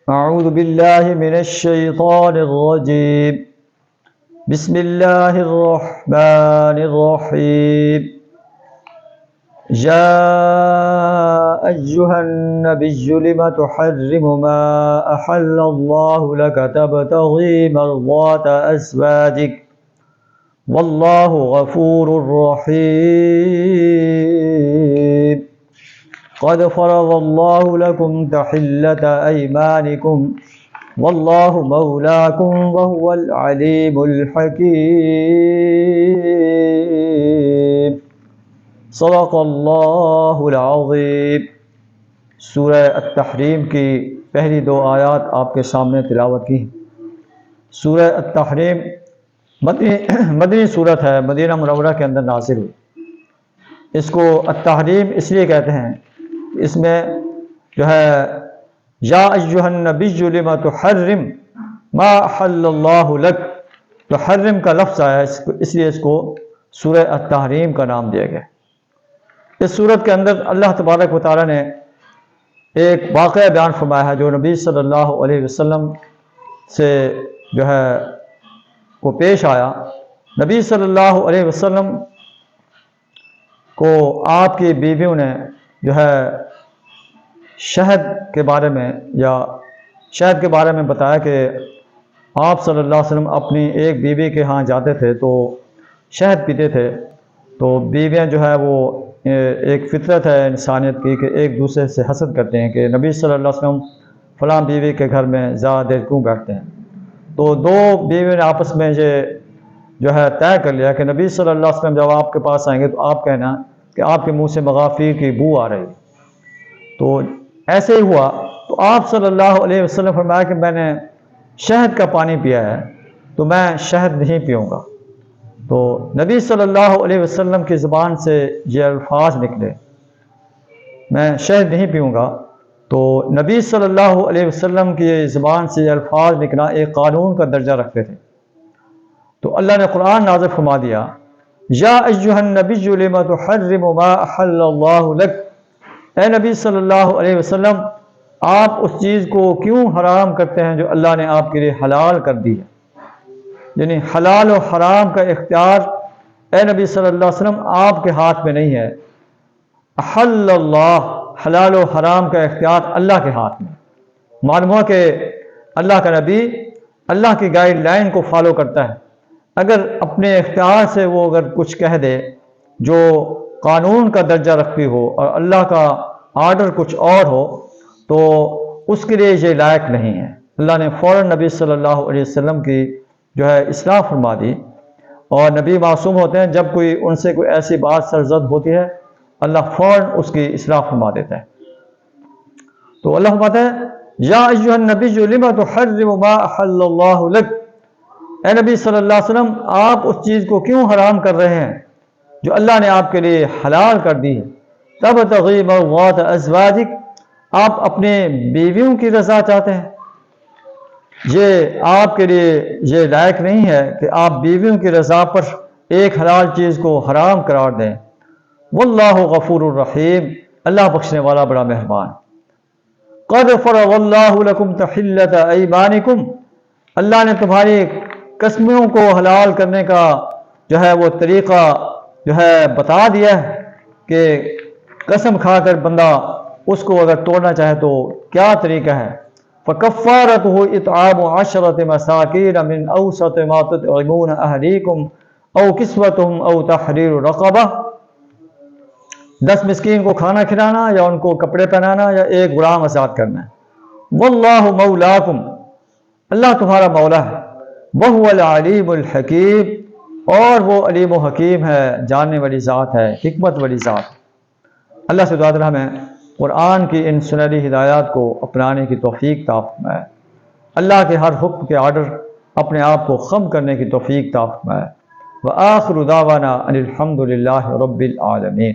أعوذ بالله من الشيطان الرجيم. بسم الله الرحمن الرحيم. يا أيها النبي لم تحرم ما أحل الله لك تبتغي مرضات أزواجك والله غفور رحيم. قد فرض الله لكم تحلة أيمانكم والله مولاكم وهو العليم الحكيم. صدق اللہ العظیم. سورہ التحریم کی پہلی دو آیات آپ کے سامنے تلاوت کی. سورہ التحریم مدنی صورت ہے، مدینہ منورہ کے اندر نازل ہوئی. اس کو التحریم اس لیے کہتے ہیں، اس میں جو ہے یا ایھا النبی لم تحرم ما احل اللہ لک، تحرم کا لفظ آیا اس لیے اس کو سورہ التحریم کا نام دیا گیا. اس صورت کے اندر اللہ تبارک و تعالیٰ نے ایک واقعہ بیان فرمایا ہے جو نبی صلی اللہ علیہ وسلم سے جو ہے کو پیش آیا. نبی صلی اللہ علیہ وسلم کو آپ کی بیویوں نے جو ہے شہد کے بارے میں بتایا کہ آپ صلی اللہ علیہ وسلم اپنی ایک بیوی کے ہاں جاتے تھے تو شہد پیتے تھے. تو بیویاں جو ہے وہ ایک فطرت ہے انسانیت کی کہ ایک دوسرے سے حسد کرتے ہیں کہ نبی صلی اللہ علیہ وسلم فلاں بیوی کے گھر میں زیادہ دیر کیوں بیٹھتے ہیں. تو دو بیویوں نے آپس میں یہ جو ہے طے کر لیا کہ نبی صلی اللہ علیہ وسلم جب آپ کے پاس آئیں گے تو آپ کہنا کہ آپ کے منہ سے مغافیر کی بو آ رہی. تو ایسے ہی ہوا. تو آپ صلی اللہ علیہ وسلم فرمایا کہ میں نے شہد کا پانی پیا ہے تو میں شہد نہیں پیوں گا. تو نبی صلی اللہ علیہ وسلم کی زبان سے یہ الفاظ نکلے میں شہد نہیں پیوں گا. تو نبی صلی اللہ علیہ وسلم کی زبان سے یہ الفاظ نکلا ایک قانون کا درجہ رکھتے تھے. تو اللہ نے قرآن نازل فرما دیا یا ایھا النبی لم تحرم ما احل اللہ لک. اے نبی صلی اللہ علیہ وسلم آپ اس چیز کو کیوں حرام کرتے ہیں جو اللہ نے آپ کے لیے حلال کر دی ہے. یعنی حلال و حرام کا اختیار اے نبی صلی اللہ علیہ وسلم آپ کے ہاتھ میں نہیں ہے. احل اللہ، حلال و حرام کا اختیار اللہ کے ہاتھ میں. معلوم ہوا کہ اللہ کا نبی اللہ کی گائیڈ لائن کو فالو کرتا ہے. اگر اپنے اختیار سے وہ اگر کچھ کہہ دے جو قانون کا درجہ رکھتی ہو اور اللہ کا آرڈر کچھ اور ہو تو اس کے لیے یہ لائق نہیں ہے. اللہ نے فوراً نبی صلی اللہ علیہ وسلم کی جو ہے اصلاح فرما دی. اور نبی معصوم ہوتے ہیں، جب کوئی ان سے کوئی ایسی بات سرزد ہوتی ہے اللہ فوراً اس کی اصلاح فرما دیتا ہے. تو اللہ فرماتا ہے یا ایھا النبی لم تحرم ما احل اللہ لک. اے نبی صلی اللہ علیہ وسلم آپ اس چیز کو کیوں حرام کر رہے ہیں جو اللہ نے آپ کے لیے حلال کر دی ہے. تبتغی مرضات ازواجک، آپ اپنے بیویوں کی رضا چاہتے ہیں. یہ آپ کے لیے یہ لائق نہیں ہے کہ آپ بیویوں کی رضا پر ایک حلال چیز کو حرام قرار دیں. واللہ غفور الرحیم، اللہ بخشنے والا بڑا مہربان. قد فرض اللہ لکم تحلۃ ایمانکم، اللہ نے تمہاری قسموں کو حلال کرنے کا جو ہے وہ طریقہ جو ہے بتا دیا ہے کہ قسم کھا کر بندہ اس کو اگر توڑنا چاہے تو کیا طریقہ ہے. فکفارتہ اطعام 10 مساکین من اوسط ما تطعمون اہلیکم او کسوتہم او تحریر رقبہ. 10 مسکین کو کھانا کھلانا یا ان کو کپڑے پہنانا یا ایک غلام آزاد کرنا ہے. واللہ مولاکم، اللہ تمہارا مولا ہے. وہو العلیم الحکیم، اور وہ علیم و حکیم ہے، جاننے والی ذات ہے، حکمت والی ذات. اللہ سے دعا ہمیں قرآن کی ان سنہری ہدایات کو اپنانے کی توفیق عطا فرمائے. اللہ کے ہر حکم کے آرڈر اپنے آپ کو خم کرنے کی توفیق عطا فرمائے. وآخر دعوانا ان الحمد للہ رب العالمین.